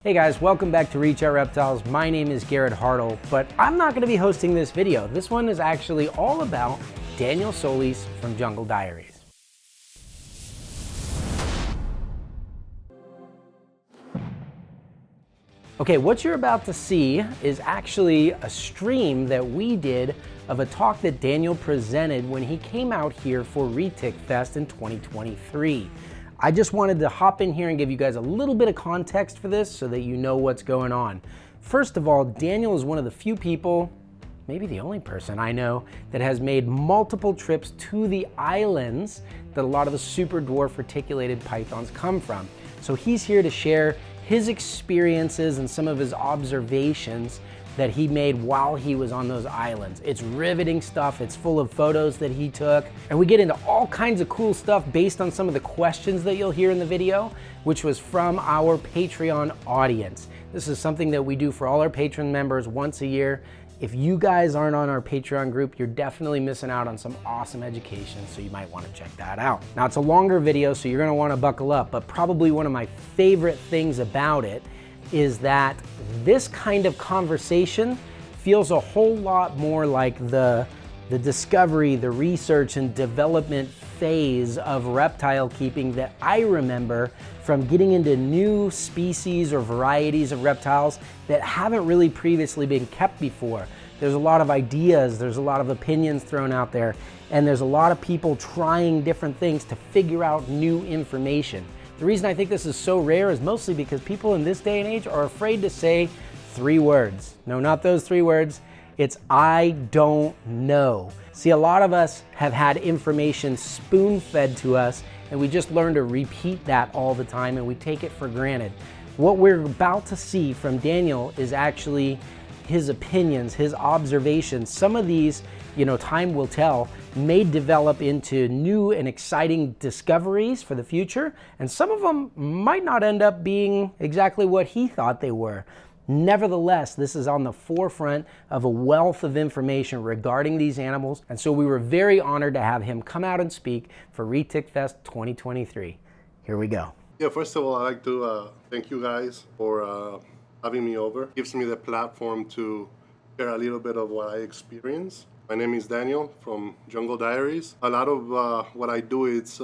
Hey guys, welcome back to Reach Out Reptiles. My name is Garrett Hartle, but I'm not going to be hosting this video. This one is actually all about Daniel Solis from Jungle Diaries. Okay, what you're about to see is actually a stream that we did of a talk that Daniel presented when he came out here for Retic Fest in 2023. I just wanted to hop in here and give you guys a little bit of context for this so that you know what's going on. First of all, Daniel is one of the few people, maybe the only person I know, that has made multiple trips to the islands that a lot of the super dwarf reticulated pythons come from. So he's here to share his experiences and some of his observations that he made while he was on those islands. It's riveting stuff. It's full of photos that he took. And we get into all kinds of cool stuff based on some of the questions that you'll hear in the video, which was from our Patreon audience. This is something that we do for all our patron members once a year. If you guys aren't on our Patreon group, you're definitely missing out on some awesome education, so you might want to check that out. Now, it's a longer video, so you're going to want to buckle up, but probably one of my favorite things about it is that this kind of conversation feels a whole lot more like the discovery, the research and development phase of reptile keeping that I remember from getting into new species or varieties of reptiles that haven't really previously been kept before. There's a lot of ideas, there's a lot of opinions thrown out there, and there's a lot of people trying different things to figure out new information. The reason I think this is so rare is mostly because people in this day and age are afraid to say 3 words. No, not those 3 words. It's I don't know. See, a lot of us have had information spoon-fed to us, and we just learn to repeat that all the time, and we take it for granted. What we're about to see from Daniel is actually his opinions, his observations. Some of these, time will tell, may develop into new and exciting discoveries for the future, and some of them might not end up being exactly what he thought they were. Nevertheless, this is on the forefront of a wealth of information regarding these animals, and so we were very honored to have him come out and speak for Retic Fest 2023. Here we go. Yeah, first of all, I'd like to thank you guys for having me over. It gives me the platform to share a little bit of what I experienced. My name is Daniel from Jungle Diaries. A lot of what I do is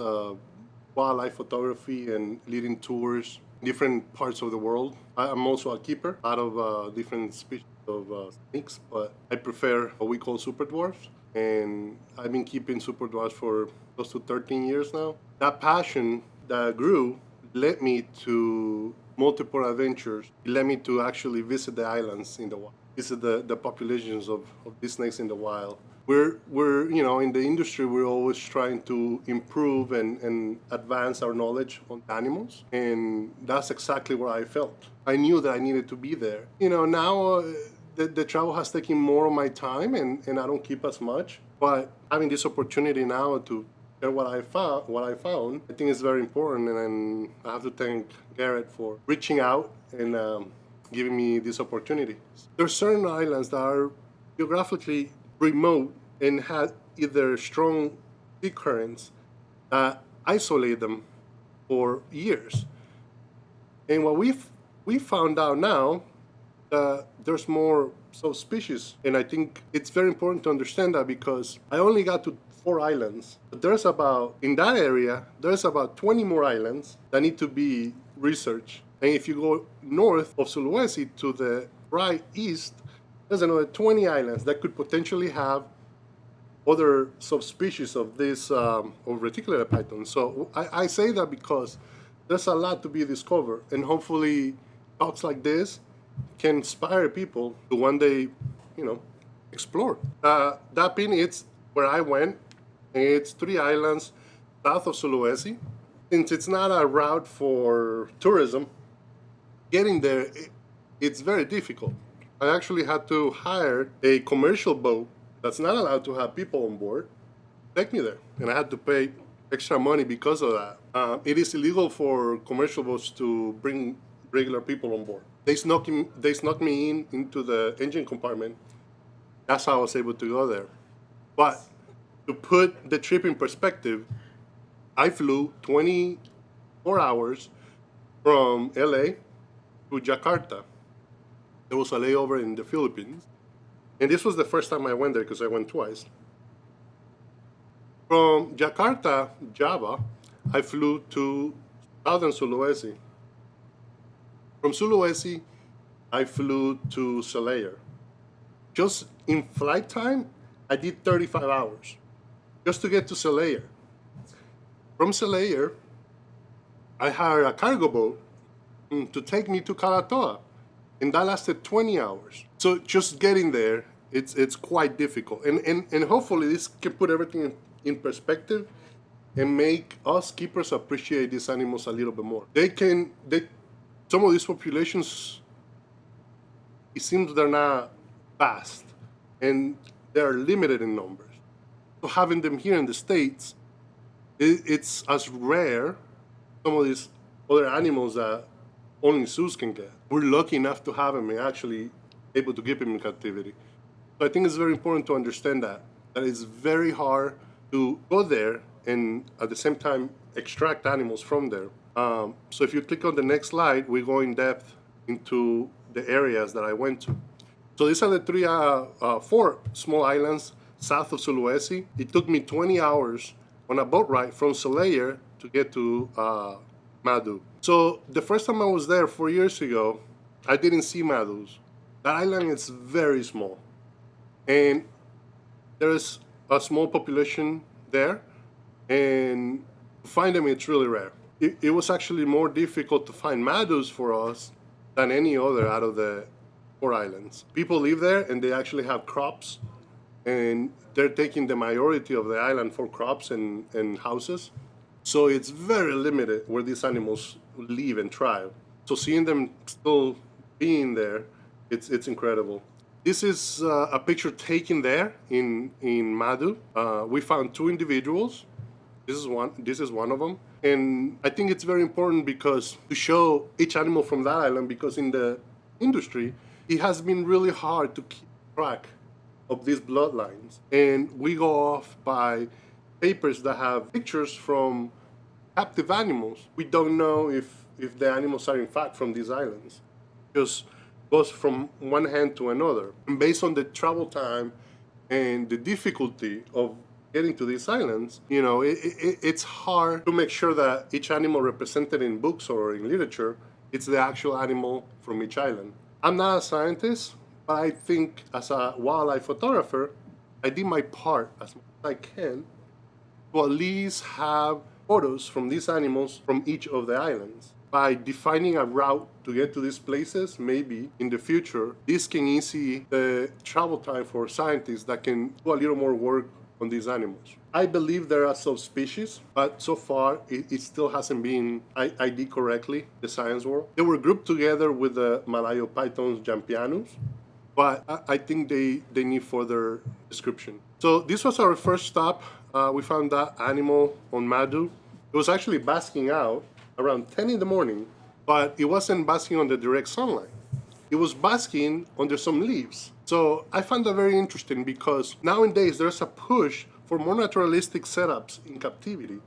wildlife photography and leading tours different parts of the world. I'm also a keeper, a lot of different species of snakes, but I prefer what we call super dwarfs. And I've been keeping super dwarfs for close to 13 years now. That passion that grew led me to multiple adventures. It led me to actually visit the islands in the wild, visit the populations of these snakes in the wild. We're in the industry, we're always trying to improve and advance our knowledge on animals. And that's exactly what I felt. I knew that I needed to be there. Now the travel has taken more of my time and I don't keep as much. But having this opportunity now to share what I found, I think is very important. And I have to thank Garrett for reaching out and giving me this opportunity. There are certain islands that are geographically remote and had either strong sea currents that isolate them for years. And what we found out now, there's more subspecies, and I think it's very important to understand that because I only got to 4 islands, but in that area, there's about 20 more islands that need to be researched. And if you go north of Sulawesi to the right east, there's another 20 islands that could potentially have other subspecies of this of reticulated python. So I say that because there's a lot to be discovered, and hopefully talks like this can inspire people to one day, explore. That being it's where I went, and it's 3 islands south of Sulawesi. Since it's not a route for tourism, getting there, it's very difficult. I actually had to hire a commercial boat that's not allowed to have people on board to take me there. And I had to pay extra money because of that. It is illegal for commercial boats to bring regular people on board. They snuck me into the engine compartment. That's how I was able to go there. But to put the trip in perspective, I flew 24 hours from LA to Jakarta. There was a layover in the Philippines. And this was the first time I went there because I went twice. From Jakarta, Java, I flew to southern Sulawesi. From Sulawesi, I flew to Selayar. Just in flight time, I did 35 hours just to get to Selayar. From Selayar, I hired a cargo boat to take me to Kalatoa, and that lasted 20 hours. So just getting there, it's quite difficult. And hopefully this can put everything in perspective and make us keepers appreciate these animals a little bit more. Some of these populations, it seems they're not vast and they're limited in numbers. So having them here in the States, it's as rare, some of these other animals that only zoos can get. We're lucky enough to have them and actually able to keep them in captivity. So I think it's very important to understand that it's very hard to go there and at the same time extract animals from there. So if you click on the next slide, we go in depth into the areas that I went to. So these are the four small islands south of Sulawesi. It took me 20 hours on a boat ride from Selayar to get to Madu. So the first time I was there 4 years ago, I didn't see Madus. That island is very small. And there is a small population there, and to find them, it's really rare. It was actually more difficult to find Madus for us than any other out of the 4 islands. People live there, and they actually have crops, and they're taking the majority of the island for crops and houses. So it's very limited where these animals live and thrive. So seeing them still being there, it's incredible. This is a picture taken there in Madu. We found 2 individuals. This is one of them. And I think it's very important because to show each animal from that island, because in the industry, it has been really hard to keep track of these bloodlines. And we go off by papers that have pictures from captive animals. We don't know if the animals are in fact from these islands. Just goes from one hand to another. And based on the travel time and the difficulty of getting to these islands, it's hard to make sure that each animal represented in books or in literature, it's the actual animal from each island. I'm not a scientist, but I think as a wildlife photographer, I did my part as much as I can to at least have photos from these animals from each of the islands. By defining a route to get to these places, maybe in the future, this can ease the travel time for scientists that can do a little more work on these animals. I believe there are subspecies, but so far it still hasn't been ID correctly, the science world. They were grouped together with the Malayo pythons jampianus, but I think they need further description. So this was our first stop. We found that animal on Madu. It was actually basking out around 10 in the morning, but it wasn't basking on the direct sunlight. It was basking under some leaves. So I found that very interesting because nowadays there's a push for more naturalistic setups in captivity,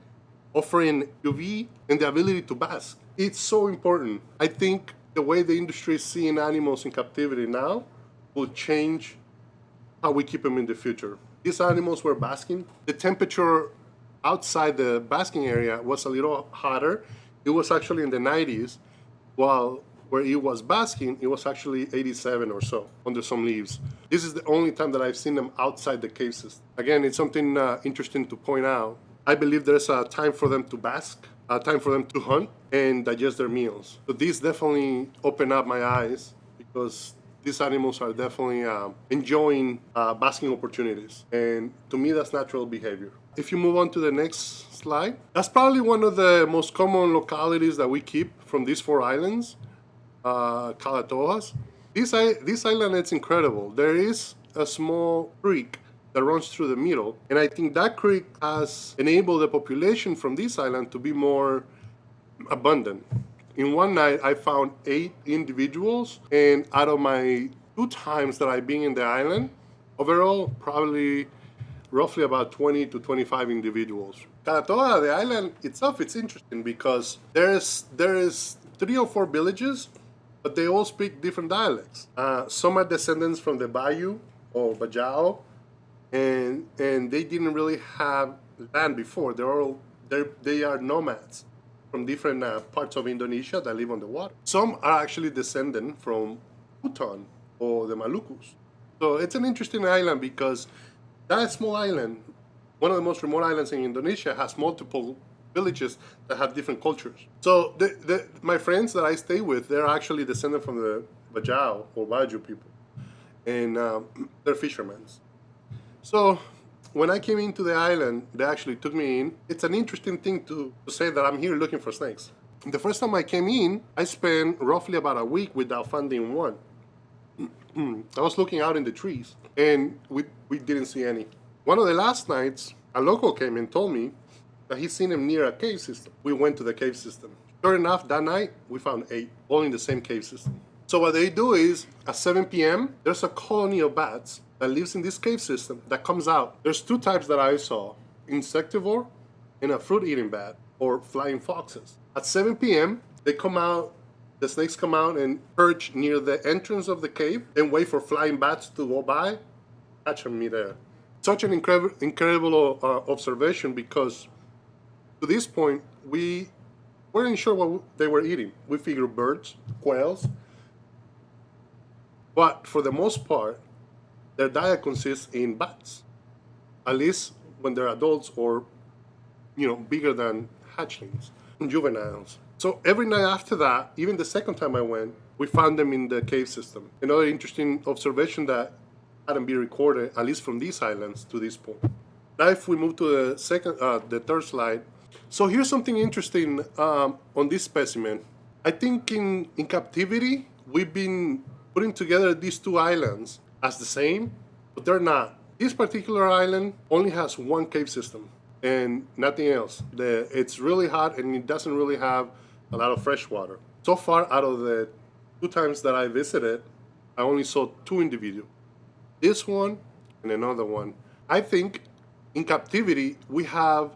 offering UV and the ability to bask. It's so important. I think the way the industry is seeing animals in captivity now will change how we keep them in the future. These animals were basking. The temperature outside the basking area was a little hotter. It was actually in the 90s, while where it was basking, it was actually 87 or so under some leaves. This is the only time that I've seen them outside the cave system. Again, it's something interesting to point out. I believe there's a time for them to bask, a time for them to hunt and digest their meals. So these definitely open up my eyes because these animals are definitely enjoying basking opportunities. And to me, that's natural behavior. If you move on to the next slide, that's probably one of the most common localities that we keep from these 4 islands, Kalatoas. This island, it's incredible. There is a small creek that runs through the middle, and I think that creek has enabled the population from this island to be more abundant. In one night, I found 8 individuals, and out of my 2 times that I've been in the island, overall, probably roughly about 20 to 25 individuals. Kalatoa, the island itself, it's interesting because there is 3 or 4 villages but they all speak different dialects. Some are descendants from the Bayou or Bajau, and they didn't really have land before. They are nomads from different parts of Indonesia that live on the water. Some are actually descendant from Buton or the Malukus. So it's an interesting island because that small island, one of the most remote islands in Indonesia, has multiple villages that have different cultures. So my friends that I stay with, they're actually descended from the Bajau or Baju people, and they're fishermen. So when I came into the island, they actually took me in. It's an interesting thing to say that I'm here looking for snakes. The first time I came in, I spent roughly about a week without finding one. I was looking out in the trees, and we didn't see any. One of the last nights, a local came and told me that he's seen him near a cave system. We went to the cave system. Sure enough, that night, we found 8, all in the same cave system. So what they do is, at 7 p.m., there's a colony of bats that lives in this cave system that comes out. There's 2 types that I saw, insectivore and a fruit-eating bat, or flying foxes. At 7 p.m., they come out, the snakes come out and perch near the entrance of the cave and wait for flying bats to go by, catch me there. Such an incredible observation, because to this point, we weren't sure what they were eating. We figured birds, quails, but for the most part, their diet consists in bats, at least when they're adults or, bigger than hatchlings, juveniles. So every night after that, even the second time I went, we found them in the cave system. Another interesting observation that hadn't been recorded, at least from these islands to this point. Now if we move to the third slide. So here's something interesting on this specimen. I think in captivity, we've been putting together these 2 islands as the same, but they're not. This particular island only has 1 cave system and nothing else. It's really hot and it doesn't really have a lot of fresh water. So far, out of the 2 times that I visited, I only saw 2 individuals. This one and another one. I think in captivity, we have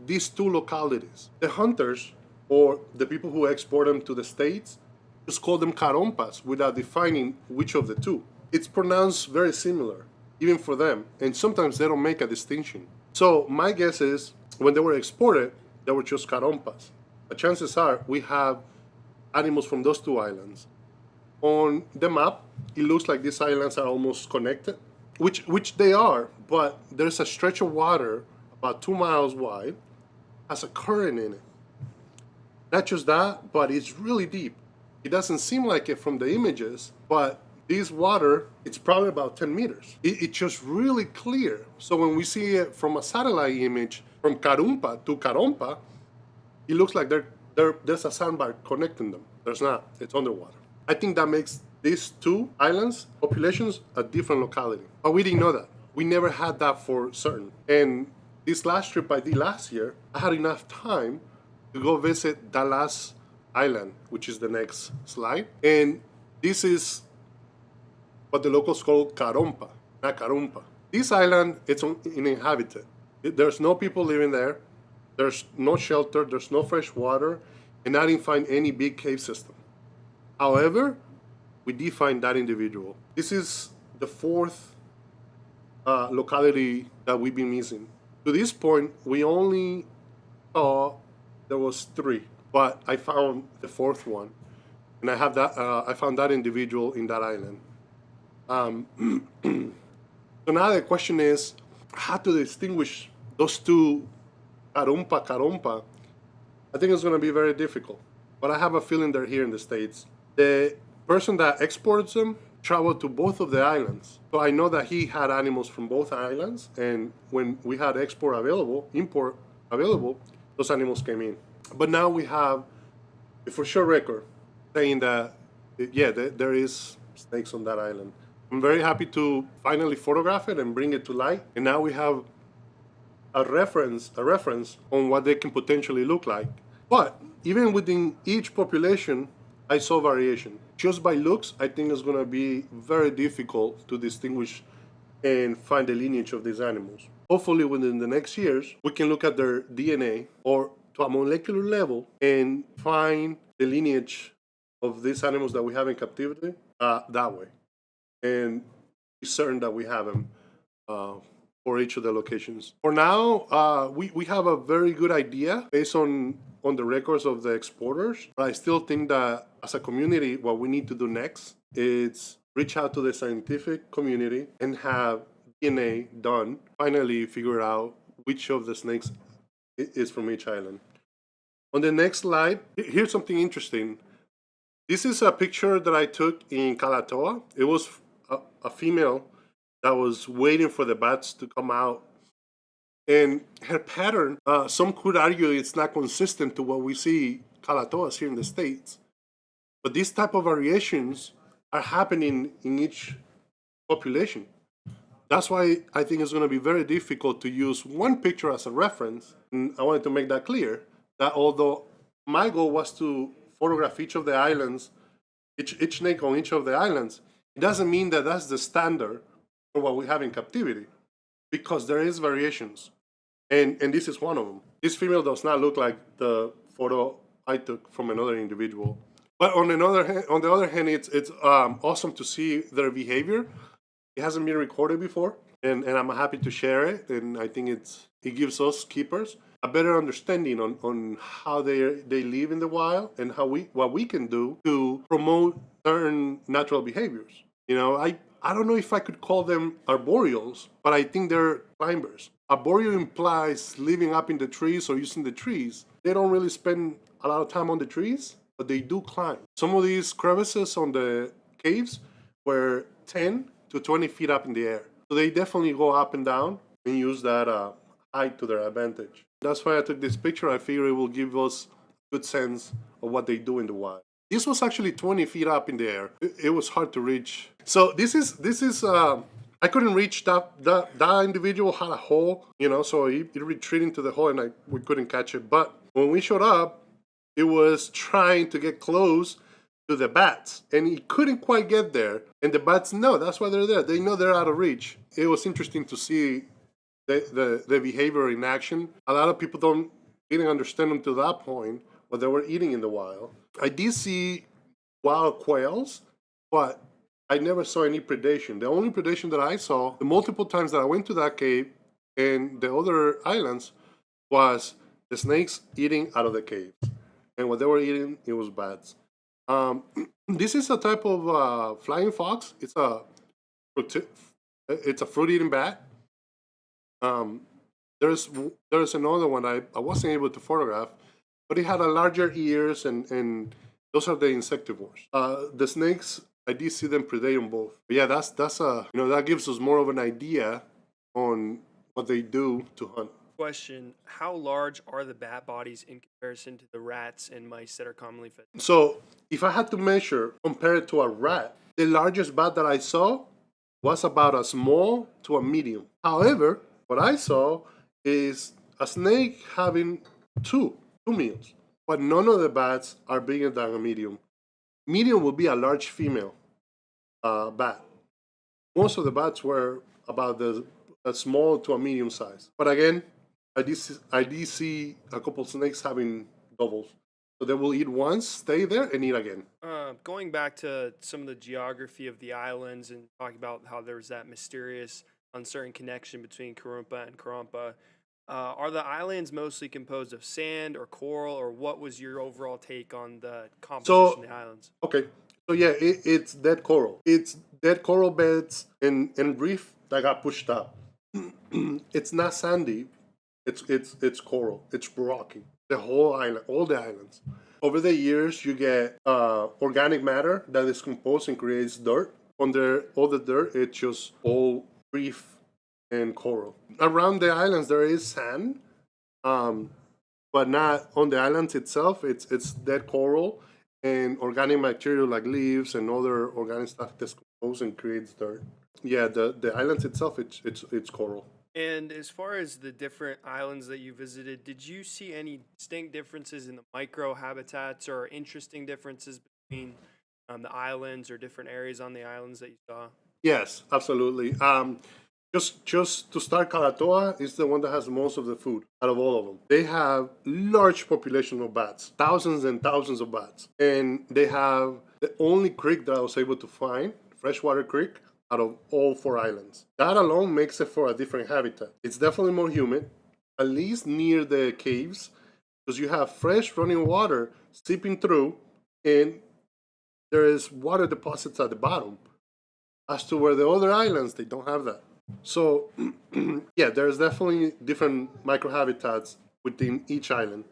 these 2 localities. The hunters, or the people who export them to the States, just call them Karompas without defining which of the 2. It's pronounced very similar, even for them, and sometimes they don't make a distinction. So my guess is, when they were exported, they were just Karompas. But chances are, we have animals from those 2 islands. On the map, it looks like these islands are almost connected, which they are, but there's a stretch of water about 2 miles wide, has a current in it. Not just that, but it's really deep. It doesn't seem like it from the images, but this water, it's probably about 10 meters. It's just really clear. So when we see it from a satellite image from Karompa to Karompa, it looks like there's a sandbar connecting them. There's not. It's underwater. I think that makes these 2 islands, populations, a different locality. But we didn't know that. We never had that for certain. And this last trip I did last year, I had enough time to go visit that last island, which is the next slide. And this is what the locals call Karompa, not Karompa. This island, it's uninhabited. There's no people living there. There's no shelter. There's no fresh water. And I didn't find any big cave system. However, we did find that individual. This is the 4th locality that we've been missing. To this point, we only saw there was 3, but I found the 4th one, and I found that individual in that island. So now the question is how to distinguish those 2 Karompa. I think it's going to be very difficult, but I have a feeling they're here in the States. The person that exports them traveled to both of the islands. So I know that he had animals from both islands, and when we had import available, those animals came in. But now we have a for sure record saying that, there is snakes on that island. I'm very happy to finally photograph it and bring it to light. And now we have a reference on what they can potentially look like. But even within each population, I saw variation. Just by looks, I think it's going to be very difficult to distinguish and find the lineage of these animals. Hopefully within the next years, we can look at their DNA or to a molecular level and find the lineage of these animals that we have in captivity that way, and be certain that we have them for each of the locations. For now, we have a very good idea based on the records of the exporters, but I still think that as a community, what we need to do next is reach out to the scientific community and have DNA done, finally figure out which of the snakes is from each island. On the next slide, here's something interesting. This is a picture that I took in Kalatoa. It was a female that was waiting for the bats to come out. And her pattern, some could argue it's not consistent to what we see Kalatoas here in the States. But these type of variations are happening in each population. That's why I think it's going to be very difficult to use one picture as a reference. And I wanted to make that clear, that although my goal was to photograph each of the islands, each snake on each of the islands, it doesn't mean that that's the standard for what we have in captivity, because there is variations. And this is one of them. This female does not look like the photo I took from another individual. But on the other hand, it's awesome to see their behavior. It hasn't been recorded before, and I'm happy to share it. And I think it gives us keepers a better understanding on how they live in the wild and what we can do to promote certain natural behaviors. You know, I don't know if I could call them arboreals, but I think they're climbers. Arboreal implies living up in the trees or using the trees. They don't really spend a lot of time on the trees, but they do climb. Some of these crevices on the caves were 10 to 20 feet up in the air. So they definitely go up and down and use that height to their advantage. That's why I took this picture. I figure it will give us a good sense of what they do in the wild. This was actually 20 feet up in the air. It was hard to reach. So this is I couldn't reach that individual had a hole, you know, so he retreated into the hole and we couldn't catch it. But when we showed up, it was trying to get close to the bats and he couldn't quite get there. And the bats know, that's why they're there. They know they're out of reach. It was interesting to see the behavior in action. A lot of people didn't understand until that point what they were eating in the wild. I did see wild quails, but I never saw any predation. The only predation that I saw, the multiple times that I went to that cave and the other islands, was the snakes eating out of the caves. And what they were eating, it was bats. This is a type of flying fox. It's a fruit-eating bat. There's another one I wasn't able to photograph, but it had a larger ears and those are the insectivores. The snakes, I did see them predate on both. But yeah, that's that gives us more of an idea on what they do to hunt. Question: how large are the bat bodies in comparison to the rats and mice that are commonly fed? So if I had to compare it to a rat, the largest bat that I saw was about a small to a medium. However, what I saw is a snake having two meals, but none of the bats are bigger than a medium. Medium would be a large female bat. Most of the bats were about a small to a medium size. But again, I did see a couple of snakes having doubles. So they will eat once, stay there, and eat again. Going back to some of the geography of the islands and talking about how there's that mysterious, uncertain connection between Karompa and Karompa, are the islands mostly composed of sand or coral, or what was your overall take on the composition of the islands? Okay, so yeah, it's dead coral. It's dead coral beds and reef that got pushed up. It's not sandy. It's coral. It's rocky. The whole island, all the islands. Over the years, you get organic matter that is composed and creates dirt. Under all the dirt, it's just all reef and coral. Around the islands, there is sand, but not on the islands itself. It's dead coral and organic material like leaves and other organic stuff that's composed and creates dirt. Yeah, the islands itself, it's coral. And as far as the different islands that you visited, did you see any distinct differences in the micro habitats or interesting differences between the islands or different areas on the islands that you saw? Yes, absolutely. Just to start, Kalatoa is the one that has most of the food out of all of them. They have large population of bats, thousands and thousands of bats. And they have the only creek that I was able to find, freshwater creek, out of all 4 islands. That alone makes it for a different habitat. It's definitely more humid, at least near the caves, because you have fresh running water seeping through, and there is water deposits at the bottom. As to where the other islands, they don't have that. So, yeah, there's definitely different microhabitats within each island.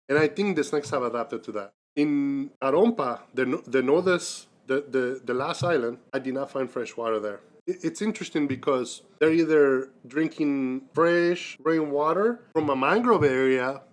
And I think the snakes have adapted to that. In Karompa, the last island, I did not find fresh water there. It's interesting because they're either drinking fresh rainwater from a mangrove area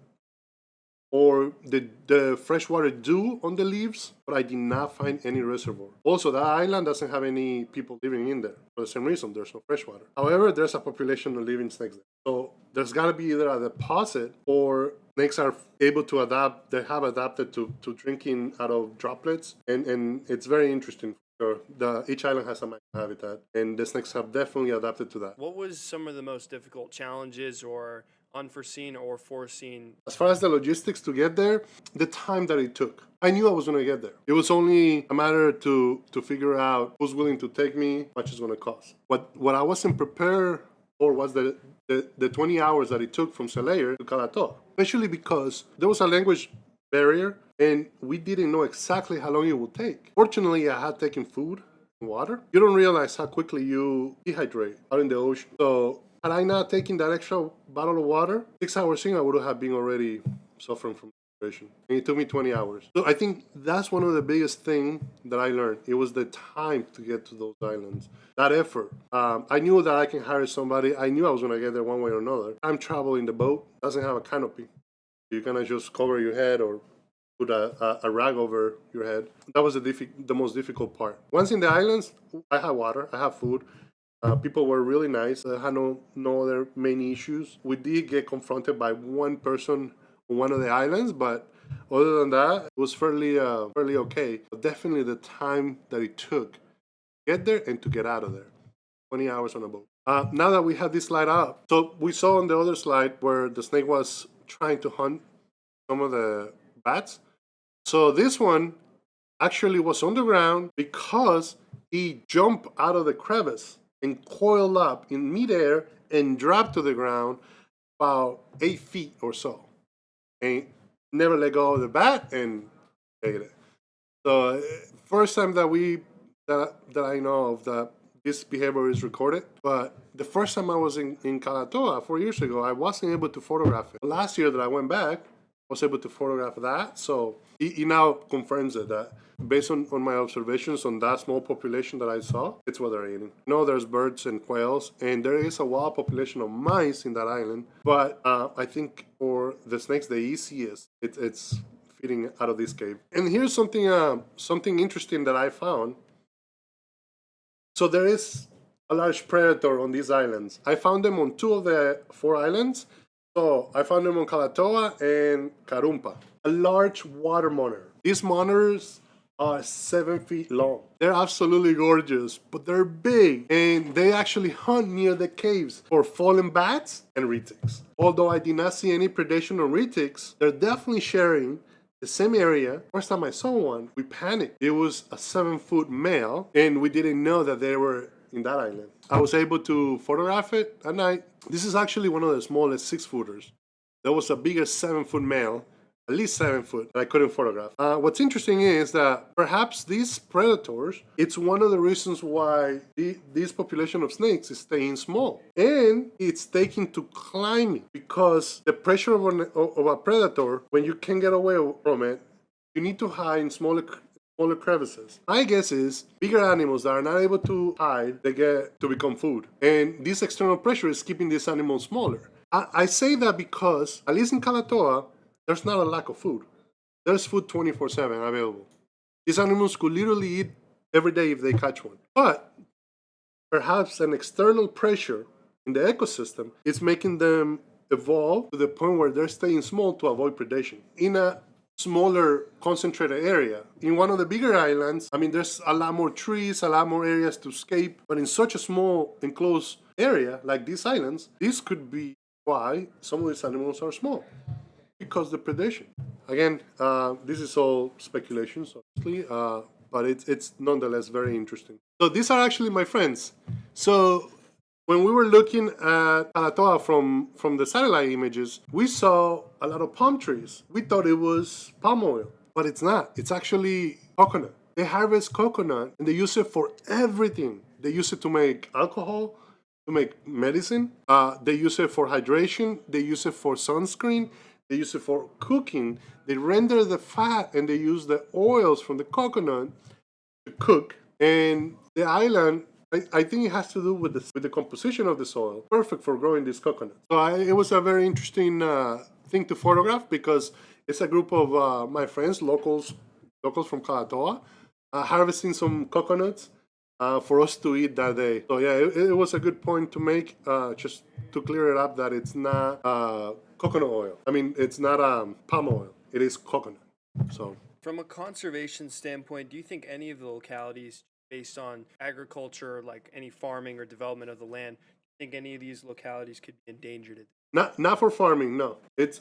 or the freshwater dew on the leaves, but I did not find any reservoir. Also, that island doesn't have any people living in there for the same reason. There's no freshwater. However, there's a population of living snakes there. So there's got to be either a deposit or snakes are able to adapt. They have adapted to drinking out of droplets, and it's very interesting. Sure. Each island has a habitat, and the snakes have definitely adapted to that. What was some of the most difficult challenges or unforeseen or foreseen? As far as the logistics to get there, the time that it took. I knew I was going to get there. It was only a matter to figure out who's willing to take me, how much it's going to cost. What I wasn't prepared for was the 20 hours that it took from Selayer to Kalatoa, especially because there was a language barrier and we didn't know exactly how long it would take. Fortunately, I had taken food and water. You don't realize how quickly you dehydrate out in the ocean. So had I not taken that extra bottle of water, 6 hours in, I would have been already suffering from dehydration. And it took me 20 hours. So I think that's one of the biggest things that I learned. It was the time to get to those islands. That effort. I knew that I can hire somebody. I knew I was going to get there one way or another. Time travel in the boat doesn't have a canopy. You kind of just cover your head or put a rag over your head. That was the most difficult part. Once in the islands, I had water, I had food. People were really nice. I had no other main issues. We did get confronted by one person on one of the islands, but other than that, it was fairly okay. But definitely the time that it took to get there and to get out of there. 20 hours on a boat. Now that we have this slide up, so we saw on the other slide where the snake was trying to hunt some of the bats. So this one actually was on the ground because he jumped out of the crevice and coiled up in midair and dropped to the ground about 8 feet or so. And never let go of the bat and ate it. So first time that I know of that this behavior is recorded. But the first time I was in Kalatoa 4 years ago, I wasn't able to photograph it. Last year that I went back, I was able to photograph that. So he now confirms it, that based on my observations on that small population that I saw, it's what they're eating. No, there's birds and quails, and there is a wild population of mice in that island. But I think for the snakes, the easiest, it's feeding out of this cave. And here's something interesting that I found. So there is a large predator on these islands. I found them on 2 of the 4 islands. So I found them on Kalatoa and Karompa. A large water monitor. These monitors are 7 feet long. They're absolutely gorgeous, but they're big. And they actually hunt near the caves for fallen bats and retics. Although I did not see any predation on retics, they're definitely sharing the same area. First time I saw one, we panicked. It was a 7-foot male, and we didn't know that they were in that island. I was able to photograph it at night. This is actually one of the smallest 6-footers. There was a bigger 7-foot male, at least 7 foot, that I couldn't photograph. What's interesting is that perhaps these predators, it's one of the reasons why this population of snakes is staying small. And it's taking to climbing because the pressure of a predator, when you can't get away from it, you need to hide in smaller crevices. My guess is bigger animals that are not able to hide, they get to become food. And this external pressure is keeping these animals smaller. I say that because, at least in Kalatoa, there's not a lack of food. There's food 24/7 available. These animals could literally eat every day if they catch one. But perhaps an external pressure in the ecosystem is making them evolve to the point where they're staying small to avoid predation. In a smaller concentrated area. In one of the bigger islands, I mean, there's a lot more trees, a lot more areas to escape, but in such a small enclosed area like these islands, this could be why some of these animals are small, because the predation. Again, this is all speculations, obviously, but it's nonetheless very interesting. So these are actually my friends. So when we were looking at Kalatoa from the satellite images, we saw a lot of palm trees. We thought it was palm oil, but it's not. It's actually coconut. They harvest coconut and they use it for everything. They use it to make alcohol, to make medicine. They use it for hydration. They use it for sunscreen. They use it for cooking. They render the fat and they use the oils from the coconut to cook. And the island, I think it has to do with the composition of the soil. Perfect for growing this coconut. So it was a very interesting thing to photograph because it's a group of my friends, locals from Kalatoa, harvesting some coconuts for us to eat that day. So yeah, it was a good point to make, just to clear it up that it's not coconut oil. I mean, it's not palm oil. It is coconut. So From a conservation standpoint, do you think any of the localities, based on agriculture, like any farming or development of the land, do you think any of these localities could be endangered? Not for farming, no. It's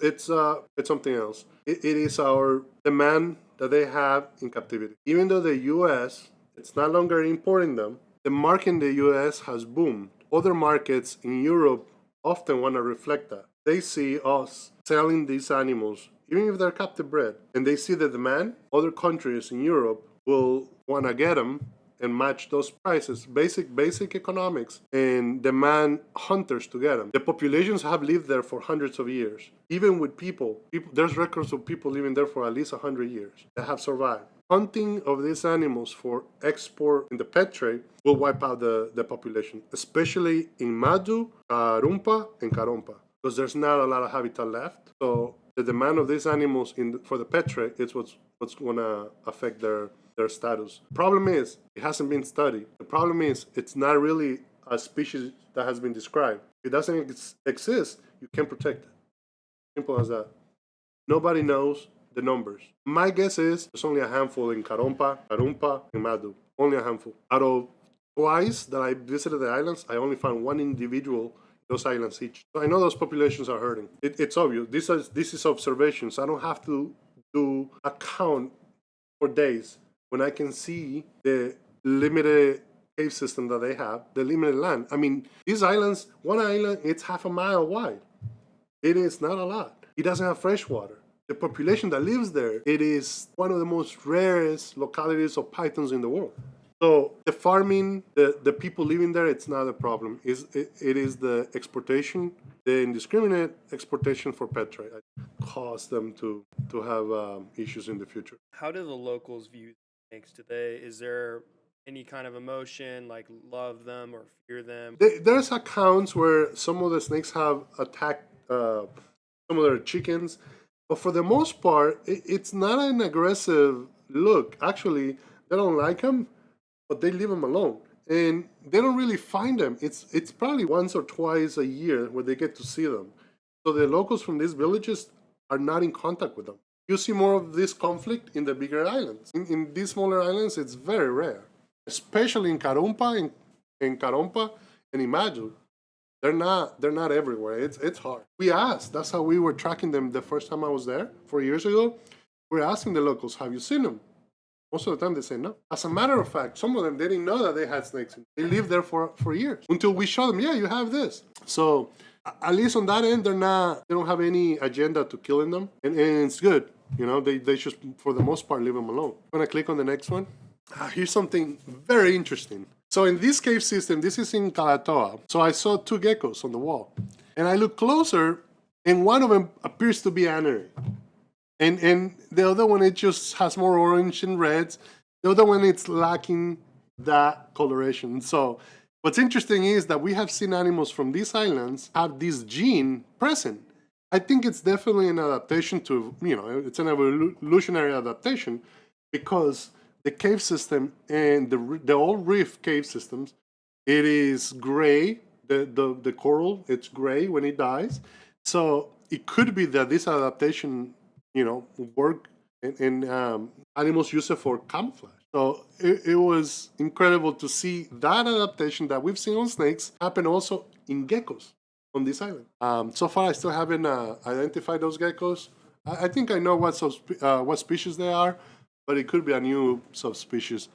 something else. It is our demand that they have in captivity. Even though the U.S. it's no longer importing them, the market in the U.S. has boomed. Other markets in Europe often want to reflect that. They see us selling these animals, even if they're captive bred, and they see the demand. Other countries in Europe will want to get them and match those prices, basic economics, and demand hunters to get them. The populations have lived there for hundreds of years. Even with people, there's records of people living there for at least 100 years that have survived. Hunting of these animals for export in the pet trade will wipe out the population, especially in Madu, Karompa, and Karompa, because there's not a lot of habitat left. So the demand of these animals for the pet trade is what's going to affect their status. Problem is, it hasn't been studied. The problem is, it's not really a species that has been described. If it doesn't exist, you can't protect it. Simple as that. Nobody knows the numbers. My guess is there's only a handful in Karompa, and Madu. Only a handful. Out of twice that I visited the islands, I only found one individual those islands each. So I know those populations are hurting. It's obvious. This is observations. I don't have to do a count for days when I can see the limited cave system that they have, the limited land. I mean, these islands, one island, it's half a mile wide. It is not a lot. It doesn't have fresh water. The population that lives there, it is one of the most rarest localities of pythons in the world. So the farming, the people living there, it's not a problem. It is the exportation, the indiscriminate exportation for pet trade that caused them to have issues in the future. How do the locals view snakes today? Is there any kind of emotion, like love them or fear them? There's accounts where some of the snakes have attacked some of their chickens, but for the most part, it's not an aggressive look. Actually, they don't like them, but they leave them alone. And they don't really find them. It's probably once or twice a year where they get to see them. So the locals from these villages are not in contact with them. You see more of this conflict in the bigger islands. In these smaller islands, it's very rare. Especially in Karompa, in Karompa, and in Madu. They're not everywhere. It's hard. We asked. That's how we were tracking them the first time I was there 4 years ago. We were asking the locals, have you seen them? Most of the time they say no. As a matter of fact, some of them, they didn't know that they had snakes. They lived there for years until we showed them, yeah, you have this. So at least on that end, they don't have any agenda to killing them. And it's good. You know, they just, for the most part, leave them alone. I'm going to click on the next one. Here's something very interesting. So in this cave system, this is in Kalatoa. So I saw two geckos on the wall. And I looked closer, and one of them appears to be anery. And the other one, it just has more orange and reds. The other one, it's lacking that coloration. So what's interesting is that we have seen animals from these islands have this gene present. I think it's definitely an adaptation to, it's an evolutionary adaptation, because the cave system and the old reef cave systems, it is gray. The coral, it's gray when it dies. So it could be that this adaptation, work and animals use it for camouflage. So it was incredible to see that adaptation that we've seen on snakes happen also in geckos on this island. So far, I still haven't identified those geckos. I think I know what species they are, but it could be a new subspecies.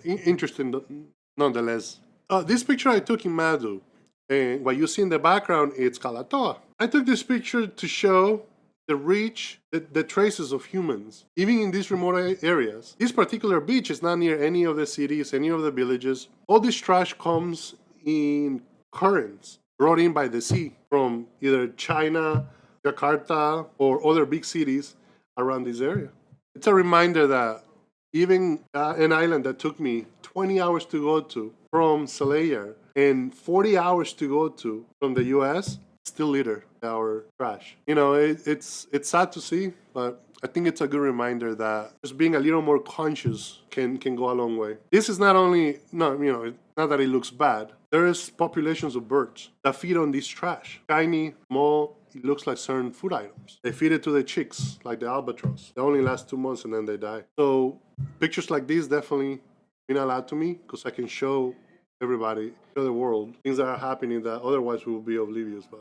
Interesting nonetheless. This picture I took in Madu, and what you see in the background, it's Kalatoa. I took this picture to show the reach, the traces of humans, even in these remote areas. This particular beach is not near any of the cities, any of the villages. All this trash comes in currents brought in by the sea from either China, Jakarta, or other big cities around this area. It's a reminder that even an island that took me 20 hours to go to from Celaya and 40 hours to go to from the US, still litter our trash. You know, it's sad to see, but I think it's a good reminder that just being a little more conscious can go a long way. This is not that it looks bad. There is populations of birds that feed on this trash. Tiny, small, it looks like certain food items. They feed it to the chicks, like the albatross. They only last 2 months and then they die. So pictures like these definitely mean a lot to me because I can show everybody, show the world, things that are happening that otherwise we will be oblivious by.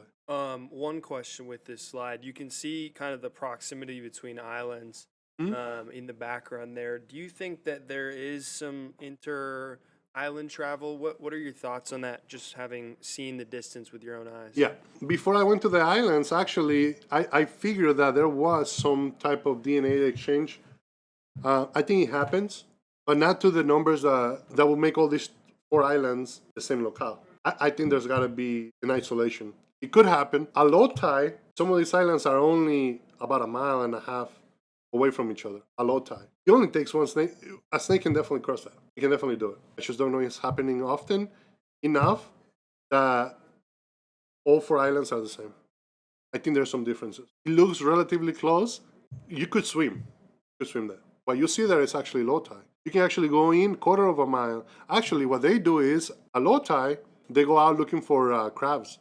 One question with this slide. You can see kind of the proximity between islands in the background there. Do you think that there is some inter-island travel? What are your thoughts on that, just having seen the distance with your own eyes? Yeah. Before I went to the islands, actually, I figured that there was some type of DNA exchange. I think it happens, but not to the numbers that will make all these 4 islands the same locale. I think there's got to be an isolation. It could happen. A low tide, some of these islands are only about 1.5 miles away from each other. A low tide. It only takes one snake. A snake can definitely cross that. It can definitely do it. I just don't know it's happening often enough that all 4 islands are the same. I think there's some differences. It looks relatively close. You could swim. You could swim there. What you see there is actually low tide. You can actually go in 1/4 of a mile. Actually, what they do is, a low tide, they go out looking for crabs.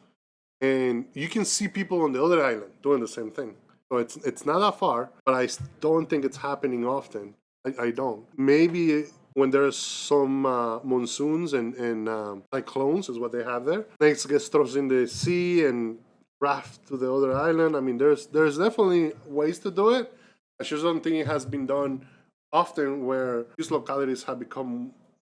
And you can see people on the other island doing the same thing. So it's not that far, but I don't think it's happening often. I don't. Maybe when there's some monsoons and cyclones is what they have there. Snakes get thrown in the sea and raft to the other island. I mean, there's definitely ways to do it. I just don't think it has been done often where these localities have become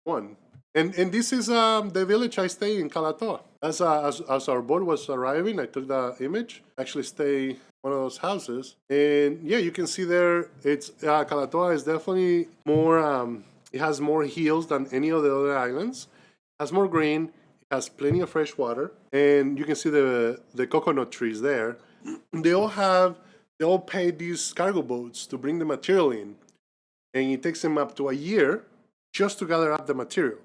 one. And this is the village I stay in, Kalatoa. As our boat was arriving, I took the image. Actually stay in one of those houses. And yeah, you can see there, it's Kalatoa is definitely more, it has more hills than any of the other islands. It has more green, it has plenty of fresh water. And you can see the coconut trees there. They all pay these cargo boats to bring the material in. And it takes them up to a year just to gather up the material.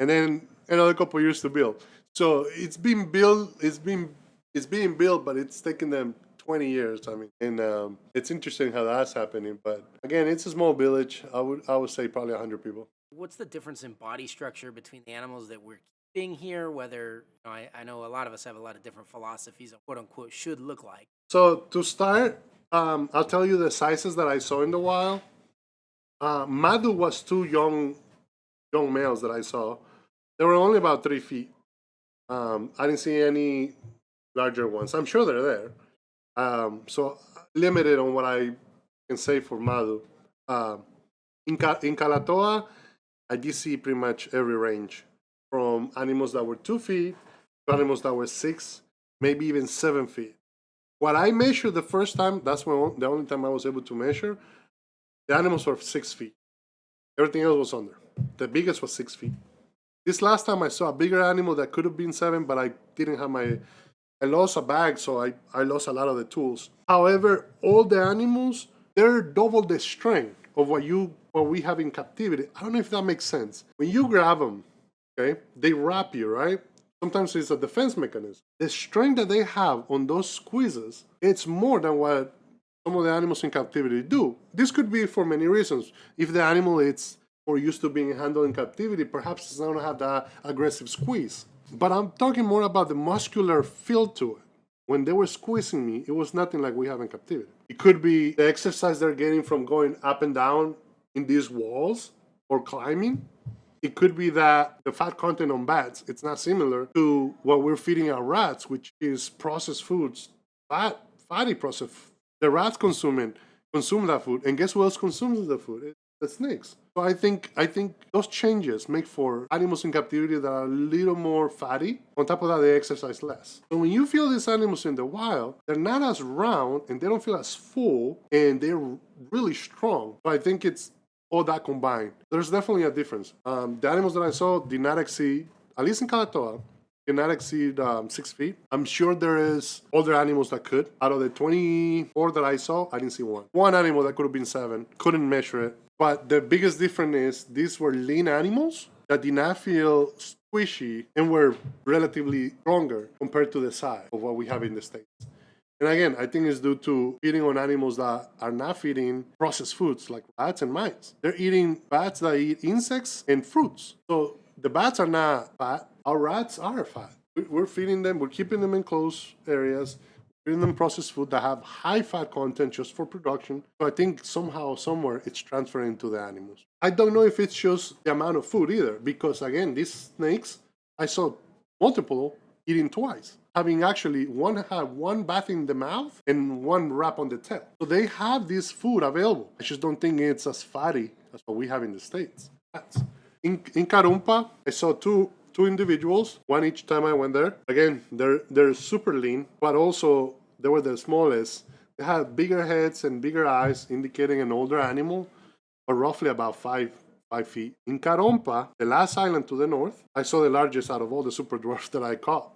And then another couple years to build. So it's being built, it's being built, but it's taken them 20 years. I mean, and it's interesting how that's happening. But again, it's a small village. I would say probably 100 people. What's the difference in body structure between the animals that we're keeping here? Whether, I know a lot of us have a lot of different philosophies of quote unquote should look like. So to start, I'll tell you the sizes that I saw in the wild. Madu was 2 young males that I saw. They were only about 3 feet. I didn't see any larger ones. I'm sure they're there. So limited on what I can say for Madu. In Kalatoa, I did see pretty much every range, from animals that were 2 feet to animals that were 6, maybe even 7 feet. What I measured the first time, that's the only time I was able to measure, the animals were 6 feet. Everything else was under. The biggest was 6 feet. This last time I saw a bigger animal that could have been 7, but I didn't have I lost a bag, so I lost a lot of the tools. However, all the animals, they're double the strength of what we have in captivity. I don't know if that makes sense. When you grab them, okay, they wrap you, right? Sometimes it's a defense mechanism. The strength that they have on those squeezes, it's more than what some of the animals in captivity do. This could be for many reasons. If the animal is more used to being handled in captivity, perhaps it's not going to have that aggressive squeeze. But I'm talking more about the muscular feel to it. When they were squeezing me, it was nothing like we have in captivity. It could be the exercise they're getting from going up and down in these walls or climbing. It could be that the fat content on bats, it's not similar to what we're feeding our rats, which is processed foods, fatty processed. The rats consume that food, and guess who else consumes the food? The snakes. So I think those changes make for animals in captivity that are a little more fatty. On top of that, they exercise less. So when you feel these animals in the wild, they're not as round and they don't feel as full, and they're really strong. So I think it's all that combined. There's definitely a difference. The animals that I saw did not exceed, at least in Kalatoa, did not exceed 6 feet. I'm sure there is other animals that could. Out of the 24 that I saw, I didn't see one. One animal that could have been 7, couldn't measure it. But the biggest difference is these were lean animals that did not feel squishy and were relatively stronger compared to the size of what we have in the States. And again, I think it's due to feeding on animals that are not feeding processed foods like rats and mice. They're eating bats that eat insects and fruits. So the bats are not fat. Our rats are fat. We're feeding them. We're keeping them in closed areas. Feeding them processed food that have high fat content just for production. So I think somehow, somewhere, it's transferring to the animals. I don't know if it's just the amount of food either, because again, these snakes, I saw multiple eating twice, having actually one bath in the mouth and one wrap on the tail. So they have this food available. I just don't think it's as fatty as what we have in the States. In Karompa, I saw two individuals, one each time I went there. Again, they're super lean, but also they were the smallest. They had bigger heads and bigger eyes, indicating an older animal, but roughly about 5 feet. In Karompa, the last island to the north, I saw the largest out of all the super dwarfs that I caught,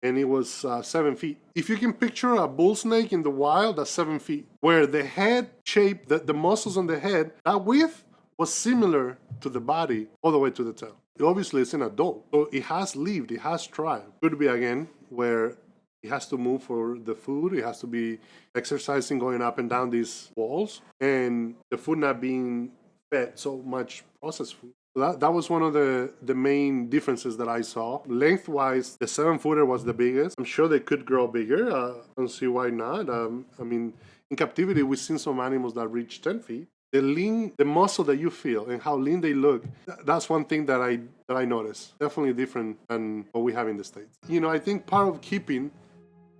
and it was 7 feet. If you can picture a bull snake in the wild, that's 7 feet, where the head shape, the muscles on the head, that width was similar to the body all the way to the tail. Obviously, it's an adult, so it has lived, it has tried. Could be, again, where it has to move for the food, it has to be exercising, going up and down these walls, and the food not being fed so much processed food. So that was one of the main differences that I saw. Lengthwise, the 7-footer was the biggest. I'm sure they could grow bigger. I don't see why not. I mean, in captivity, we've seen some animals that reach 10 feet. The muscle that you feel and how lean they look, that's one thing that I noticed. Definitely different than what we have in the States. You know, I think part of keeping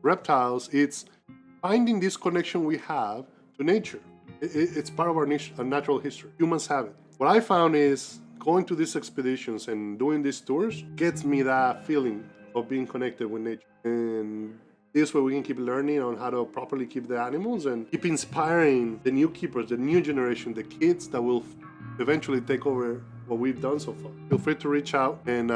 reptiles, it's finding this connection we have to nature. It's part of our natural history. Humans have it. What I found is going to these expeditions and doing these tours gets me that feeling of being connected with nature. And this way we can keep learning on how to properly keep the animals and keep inspiring the new keepers, the new generation, the kids that will eventually take over what we've done so far. Feel free to reach out and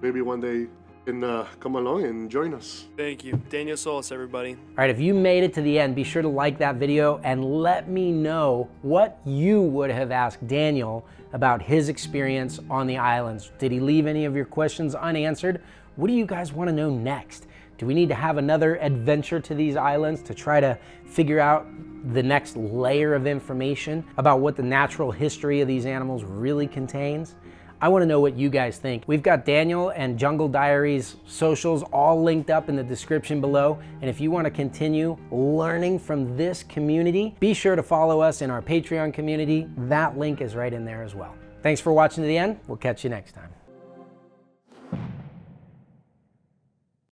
maybe one day can come along and join us. Thank you. Daniel Solis, everybody. All right, if you made it to the end, be sure to like that video and let me know what you would have asked Daniel about his experience on the islands. Did he leave any of your questions unanswered? What do you guys want to know next? Do we need to have another adventure to these islands to try to figure out the next layer of information about what the natural history of these animals really contains? I want to know what you guys think. We've got Daniel and Jungle Diaries socials all linked up in the description below. And if you want to continue learning from this community, be sure to follow us in our Patreon community. That link is right in there as well. Thanks for watching to the end. We'll catch you next time.